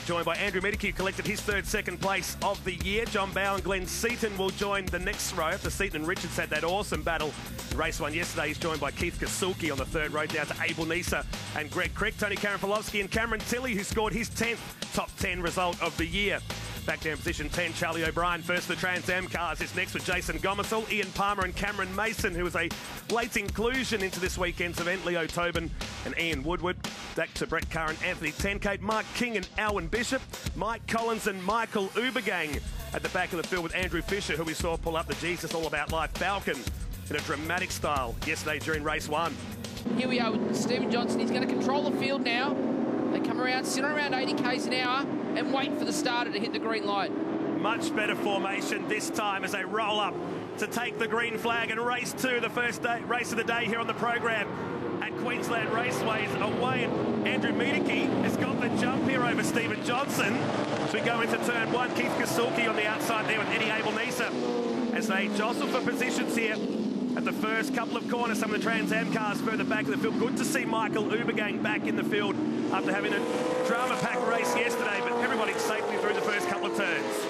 joined by Andrew Medicke, who collected his third second place of the year. John Bowe and Glenn Seaton will join the next row after Seaton and Richards had that awesome battle in race one yesterday. He's joined by Keith Kasulki on the third row, down to Abel Nisa and Greg Crick, Tony Karanfilovski and Cameron Tilley, who scored his 10th top 10 result of the year. Back down position 10, Charlie O'Brien, first of the Trans Am cars. It's next with Jason Gomersall, Ian Palmer and Cameron Mason, who was a late inclusion into this weekend's event. Leo Tobin and Ian Woodward. Back to Brett Carr and Anthony Tenkate, Mark King and Alwyn Bishop, Mike Collins and Michael Ubergang at the back of the field with Andrew Fisher, who we saw pull up the Jesus All About Life Falcon in a dramatic style yesterday during race one. Here we are with Stephen Johnson. He's going to control the field now. They come around, sit on around 80 k's an hour and wait for the starter to hit the green light. Much better formation this time as they roll up to take the green flag and race to the first race of the day here on the program at Queensland Raceway is away. And Andrew Medicke has got the jump here over Stephen Johnson. As we go into turn one, Keith Kasulki on the outside there with Eddie Abel Nisa as they jostle for positions here at the first couple of corners. Some of the Trans Am cars further back in the field. Good to see Michael Ubergang back in the field after having a drama-packed race yesterday, but everybody's safely through the first couple of turns.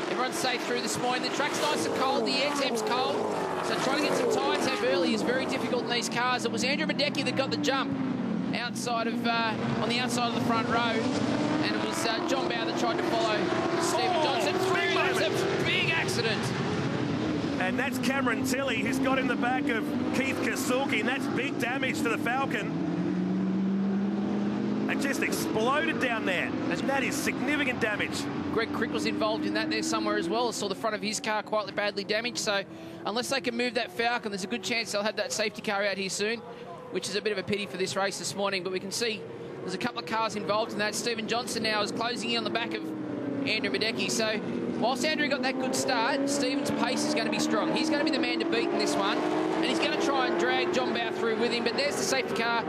Everyone's safe through this morning. The track's nice and cold, the air temp's cold, so trying to get some tyre temp early is very difficult in these cars. It was Andrew Medicke that got the jump outside of on the outside of the front row, and it was John Bowe that tried to follow Stephen Johnson through. That's a big accident. And that's Cameron Tilley, who's got in the back of Keith Kasulki, and that's big damage to the Falcon. It just exploded down there, and that is significant damage. Greg Crick was involved in that there somewhere as well. I saw the front of his car quite badly damaged, so unless they can move that Falcon, there's a good chance they'll have that safety car out here soon, which is a bit of a pity for this race this morning. But we can see there's a couple of cars involved in that. Stephen Johnson now is closing in on the back of Andrew Medicke. So whilst Andrew got that good start, Stephen's pace is going to be strong. He's going to be the man to beat in this one, and he's going to try and drag John Bowe through with him. But there's the safety car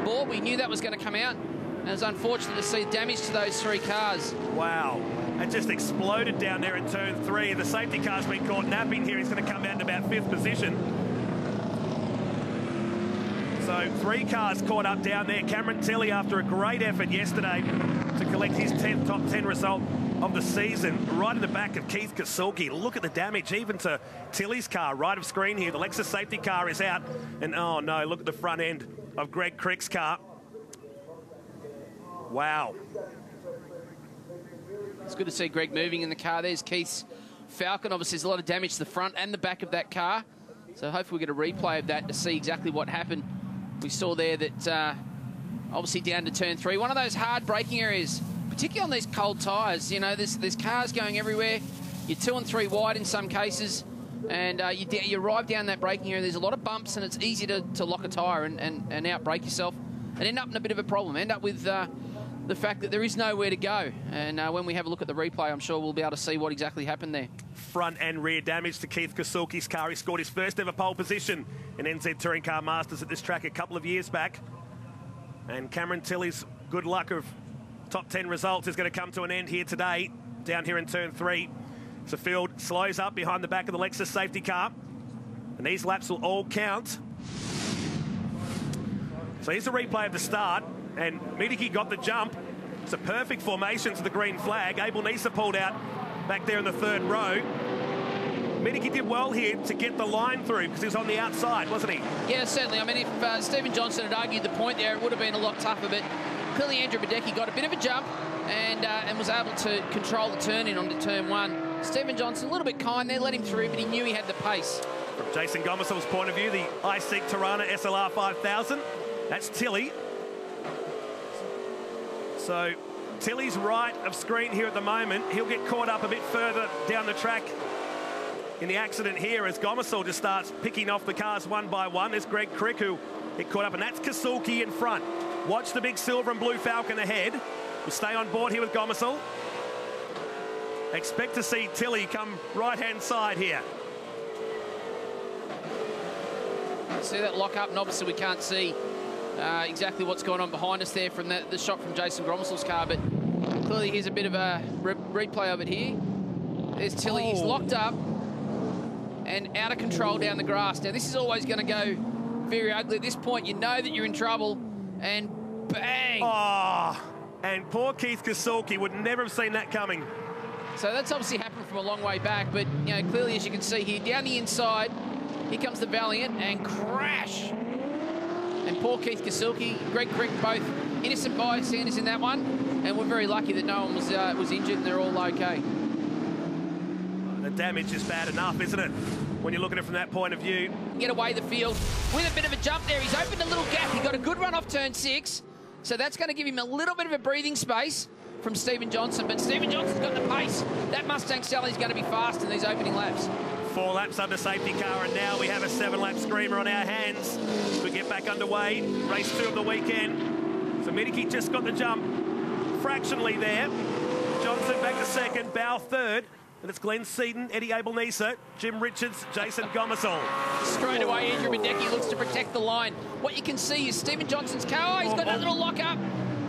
board. We knew that was going to come out, and it was unfortunate to see damage to those three cars. Wow. It just exploded down there in turn three. The safety car's been caught napping here. He's going to come down to about fifth position. So three cars caught up down there. Cameron Tilley, after a great effort yesterday to collect his 10th top 10 result of the season, right in the back of Keith Kasulki. Look at the damage even to Tilley's car right of screen here. The Lexus safety car is out, and oh no, look at the front end of Greg Crick's car. Wow. It's good to see Greg moving in the car. There's Keith's Falcon. Obviously there's a lot of damage to the front and the back of that car, so hopefully we get a replay of that to see exactly what happened. We saw there that obviously down to turn three, one of those hard braking areas, particularly on these cold tyres. You know, there's cars going everywhere. You're 2 and 3 wide in some cases, and you arrive down that braking area. There's a lot of bumps, and it's easy to lock a tyre and out-brake yourself and end up in a bit of a problem. End up with the fact that there is nowhere to go. And when we have a look at the replay, I'm sure we'll be able to see what exactly happened there. Front and rear damage to Keith Kasulki's car. He scored his first ever pole position in NZ Touring Car Masters at this track a couple of years back. And Cameron Tilley's good luck of top 10 results is going to come to an end here today, down here in turn three. So field slows up behind the back of the Lexus safety car, and these laps will all count. So here's a replay of the start, and Medicke got the jump. It's a perfect formation to the green flag. Abel Nisa pulled out back there in the third row. Medicke did well here to get the line through because he was on the outside, wasn't he? Yeah, certainly. I mean, if Stephen Johnson had argued the point there, it would have been a lot tougher, but clearly Andrew Medicke got a bit of a jump and was able to control the turn in onto turn one. Stephen Johnson a little bit kind there, let him through, but he knew he had the pace. From Jason Gomersall's point of view, the iSeek Tirana SLR 5000, that's Tilley. So Tilley's right of screen here at the moment. He'll get caught up a bit further down the track in the accident here as Gomersall just starts picking off the cars one by one. There's Greg Crick who get caught up, and that's Kasulki in front. Watch the big silver and blue Falcon ahead. We'll stay on board here with Gomersall. Expect to see Tilley come right-hand side here. See that lock up, and obviously we can't see exactly what's going on behind us there from the shot from Jason Gomersall's car, but clearly here's a bit of a replay of it here. There's Tilley, he's locked up and out of control down the grass. Now this is always going to go very ugly. At this point you know that you're in trouble, and bang! Oh, And poor Keith Kasulki would never have seen that coming. So that's obviously happened from a long way back, but you know, clearly, as you can see here, down the inside, here comes the Valiant and crash. And poor Keith Kasulki, Greg Crick, both innocent bystanders in that one, and we're very lucky that no one was injured and they're all okay. The damage is bad enough, isn't it? When you're looking at it from that point of view. Get away the field with a bit of a jump there. He's opened a little gap. He got a good run off turn 6. So that's going to give him a little bit of a breathing space from Stephen Johnson. But Stephen Johnson's got the pace. That Mustang Sally's going to be fast in these opening laps. 4 laps under safety car, and now we have a 7-lap screamer on our hands. We get back underway. Race 2 of the weekend. So Midiki just got the jump fractionally there. Johnson back to second, Bow third. And it's Glenn Seaton, Eddie Abel-Nisa, Jim Richards, Jason Gomersall. Straight away, Andrew Badecki looks to protect the line. What you can see is Stephen Johnson's car. Oh, he's got that little lock-up.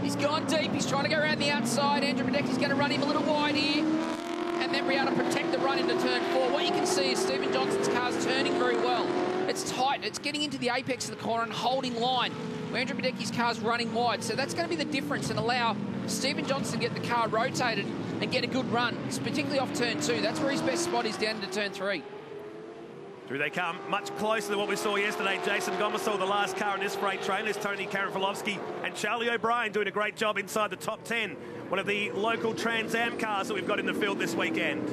He's gone deep. He's trying to go around the outside. Andrew Badecki's going to run him a little wide here. And then be able to protect the run into turn 4. What you can see is Stephen Johnson's car's turning very well. It's tight. It's getting into the apex of the corner and holding line. Andrew Badecki's car's running wide. So that's going to be the difference and allow Stephen Johnson to get the car rotated and get a good run, particularly off turn 2. That's where his best spot is, down into turn 3. Through they come, much closer than what we saw yesterday. Jason Gomersall, the last car in this freight train. There's Tony Karanfilovsky and Charlie O'Brien doing a great job inside the top 10. One of the local Trans Am cars that we've got in the field this weekend.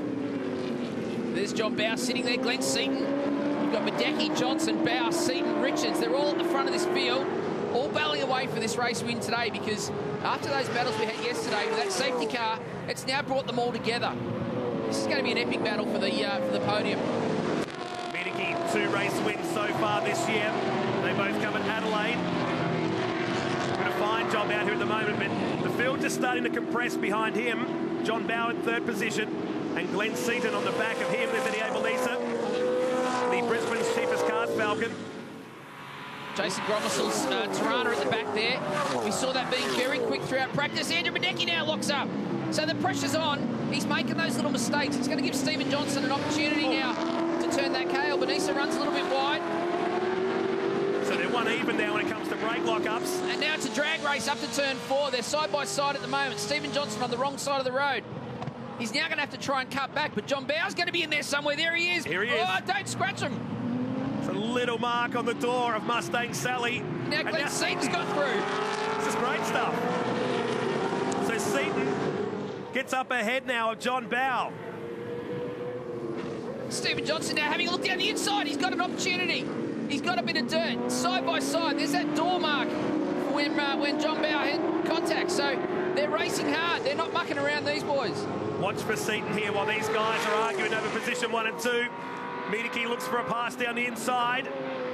There's John Bow sitting there, Glenn Seaton. You've got Badecki, Johnson, Bow, Seaton, Richards. They're all at the front of this field, all battling away for this race win today, because after those battles we had yesterday with that safety car, it's now brought them all together. This is going to be an epic battle for the podium. Midiki, 2 race wins so far this year. They both come at Adelaide. We're going to find John out here at the moment, but the field just starting to compress behind him. John Bow in 3rd position, and Glenn Seaton on the back of him. There's Eddie Abel-Nisa, the Brisbane's cheapest cars, Falcon. Jason Gomersall's Tirana at the back there. We saw that being very quick throughout practice. Andrew Badecki now locks up. So the pressure's on. He's making those little mistakes. It's going to give Stephen Johnson an opportunity now to turn that K. Albanese runs a little bit wide. So they're one even now when it comes to brake lock-ups. And now it's a drag race up to turn 4. They're side by side at the moment. Stephen Johnson on the wrong side of the road. He's now going to have to try and cut back, but John Bow's going to be in there somewhere. There he is. Here he is. Oh, don't scratch him. It's a little mark on the door of Mustang Sally. Now Glenn Seaton's got through. This is great stuff. So Seaton gets up ahead now of John Bow. Stephen Johnson now having a look down the inside. He's got an opportunity. He's got a bit of dirt. Side by side, there's that door mark when John Bow had contact. So they're racing hard. They're not mucking around, these boys. Watch for Seaton here while these guys are arguing over position 1 and 2. Midiki looks for a pass down the inside.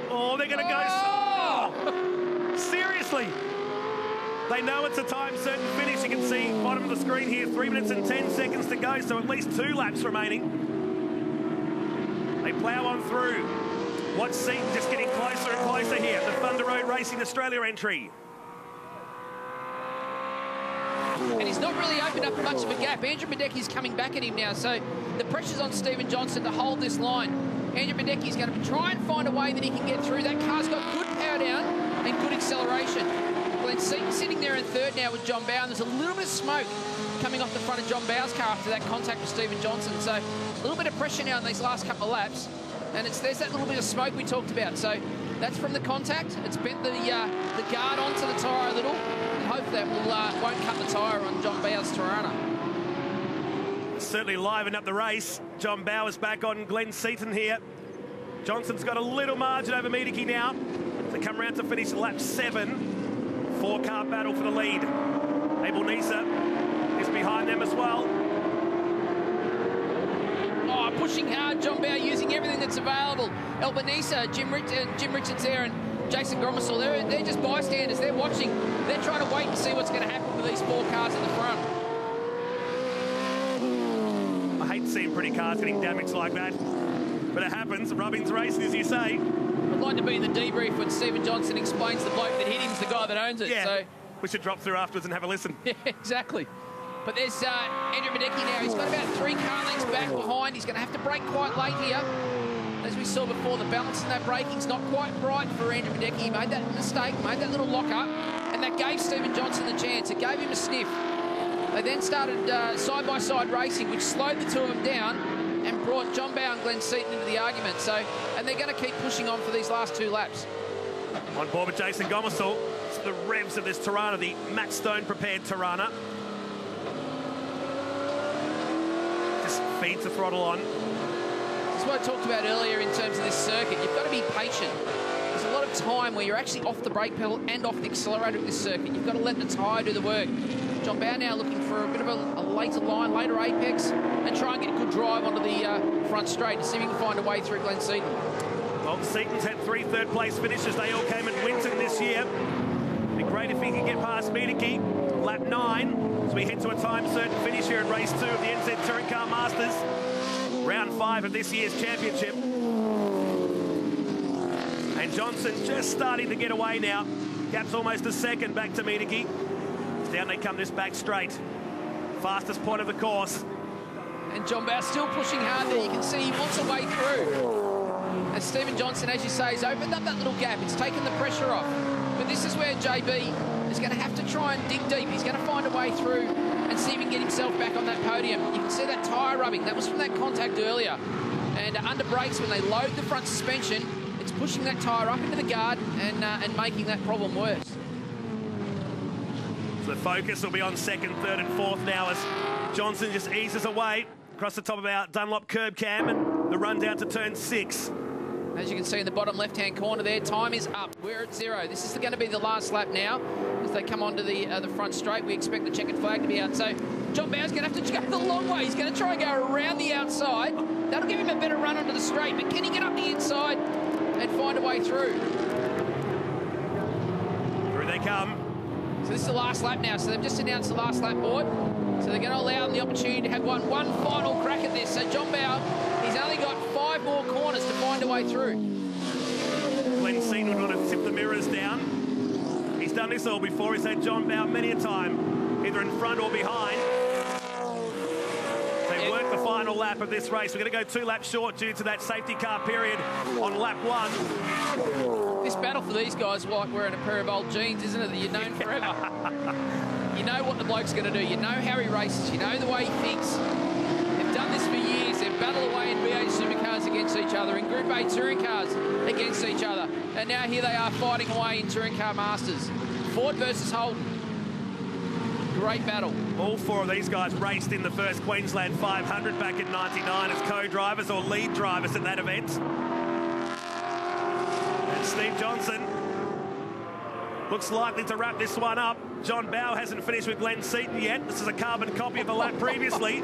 Oh, they're going to go... Oh! Seriously. They know it's a time certain finish. You can see bottom of the screen here, 3 minutes and 10 seconds to go, so at least 2 laps remaining. They plough on through. Watch Seaton just getting closer and closer here. The Thunder Road Racing Australia entry. And he's not really opened up much of a gap. Andrew Badecki's coming back at him now, so the pressure's on Stephen Johnson to hold this line. Andrew Badecki's going to try and find a way that he can get through. That car's got good power down and good acceleration. Glenn Seaton sitting there in 3rd now with John Bow, and there's a little bit of smoke coming off the front of John Bow's car after that contact with Stephen Johnson. So a little bit of pressure now in these last couple of laps, and there's that little bit of smoke we talked about. So that's from the contact. It's bent the guard onto the tyre a little, and hopefully that won't cut the tyre on John Bow's Tirana. Certainly livened up the race. John Bow is back on Glenn Seaton here. Johnson's got a little margin over Midiki now. They come around to finish lap 7. 4-car battle for the lead. Abel-Nisa is behind them as well. Oh, pushing hard. John Bow using everything that's available. Albanese, Jim Richards there, and Jason Gomersall. They're just bystanders. They're watching. They're trying to wait and see what's going to happen with these 4 cars at the front. I hate seeing pretty cars getting damaged like that, but it happens. Rubbing's racing, as you say. I'd like to be in the debrief when Stephen Johnson explains the bloke that hit him's the guy that owns it. Yeah, so we should drop through afterwards and have a listen. Yeah, exactly. But there's Andrew Badecki now. He's got about 3 car lengths back behind. He's going to have to brake quite late here. As we saw before, the balance in that braking's not quite right for Andrew Badecki. He made that mistake, made that little lock-up, And that gave Stephen Johnson the chance. It gave him a sniff. They then started side-by-side racing, which slowed the two of them down and brought John Bowe and Glenn Seaton into the argument. And they're going to keep pushing on for these last 2 laps. On board with Jason Gomersall. It's the revs of this Tirana, the Matt Stone-prepared Tirana. Just feeds the throttle on. This is what I talked about earlier in terms of this circuit. You've got to be patient. There's a lot of time where you're actually off the brake pedal and off the accelerator of this circuit. You've got to let the tyre do the work. John Bowe now looking for a bit of a later line, later apex, and try and get a good drive onto the front straight to see if he can find a way through Glenn Seaton. Well, Seaton's had 3 third-place finishes. They all came at Winton this year. It'd be great if he could get past Miedeke. Lap 9, as we head to a time-certain finish here at race 2 of the NZ Touring Car Masters. Round 5 of this year's championship. And Johnson just starting to get away now. Gap's almost a second back to Miedeke. Down they come this back straight. Fastest point of the course. And John Bowe still pushing hard there. You can see he wants a way through. And Stephen Johnson, as you say, has opened up that little gap. It's taken the pressure off. But this is where JB is going to have to try and dig deep. He's going to find a way through and see if he can get himself back on that podium. You can see that tyre rubbing. That was from that contact earlier. And under brakes, when they load the front suspension, it's pushing that tyre up into the guard and making that problem worse. So the focus will be on 2nd, 3rd and 4th now as Johnson just eases away across the top of our Dunlop curb cam and the run down to turn 6. As you can see in the bottom left-hand corner there, time is up. We're at 0. This is going to be the last lap now. As they come onto the front straight, we expect the checkered flag to be out. So John Bowe's going to have to go the long way. He's going to try and go around the outside. That'll give him a better run onto the straight. But can he get up the inside and find a way through? Through they come. So this is the last lap now. So they've just announced the last lap board. So they're going to allow them the opportunity to have one final crack at this. So John Bowe, he's only got 5 more corners to find a way through. Glenn Seaton would want to tip the mirrors down. He's done this all before. He's had John Bowe many a time, either in front or behind. They work the final lap of this race. We're going to go 2 laps short due to that safety car period on lap 1. This battle for these guys is like wearing a pair of old jeans, isn't it, that you've known forever. You know what the bloke's going to do. You know how he races. You know the way he thinks. They've done this for years. They've battled away in V8 supercars against each other, in Group A touring cars against each other. And now here they are fighting away in Touring Car Masters. Ford versus Holden. Great battle. All 4 of these guys raced in the first Queensland 500 back in '99 as co-drivers or lead drivers at that event. And Steve Johnson looks likely to wrap this one up. John Bowe hasn't finished with Glenn Seaton yet. This is a carbon copy of the lap previously.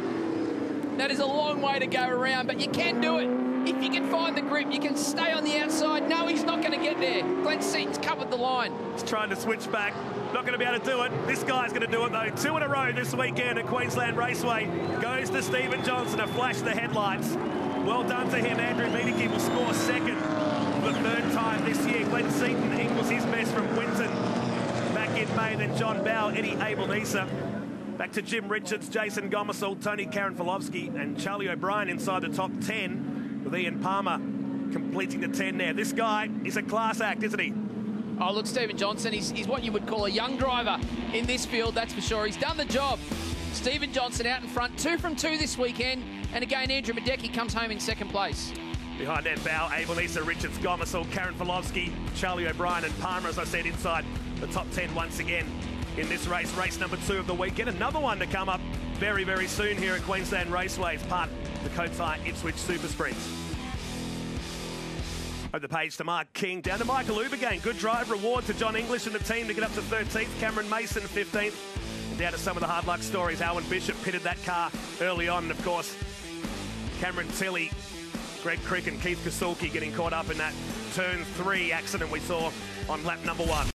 That is a long way to go around, but you can do it. If you can find the grip, you can stay on the outside. No, he's not going to get there. Glenn Seaton's covered the line. He's trying to switch back. Not going to be able to do it. This guy's going to do it, though. 2 in a row this weekend at Queensland Raceway. Goes to Stephen Johnson to flash the headlights. Well done to him. Andrew Miedeke will score 2nd for the 3rd time this year. Glenn Seaton equals his best from Winton back in May. Then John Bowe, Eddie Abel-Nisa. Back to Jim Richards, Jason Gomersall, Tony Karanfilovsky and Charlie O'Brien inside the top 10 with Ian Palmer completing the 10 there. This guy is a class act, isn't he? Oh, look, Stephen Johnson, he's what you would call a young driver in this field, that's for sure. He's done the job. Stephen Johnson out in front, 2 from 2 this weekend. And again, Andrew Miedeke comes home in 2nd place. Behind that, Bowe, Abel-Nisa, Richards, Gomersall, Karanfilovsky, Charlie O'Brien and Palmer, as I said, inside the top 10 once again in this race. Race number 2 of the weekend. Another one to come up very, very soon here at Queensland Raceway as part of the Cotai Ipswich Super Sprints. Over the page to Mark King, down to Michael Ubergain. Good drive, reward to John English and the team to get up to 13th. Cameron Mason, 15th. And down to some of the hard luck stories. Alan Bishop pitted that car early on. And, of course, Cameron Tilley, Greg Crick and Keith Kasulki getting caught up in that turn 3 accident we saw on lap number 1.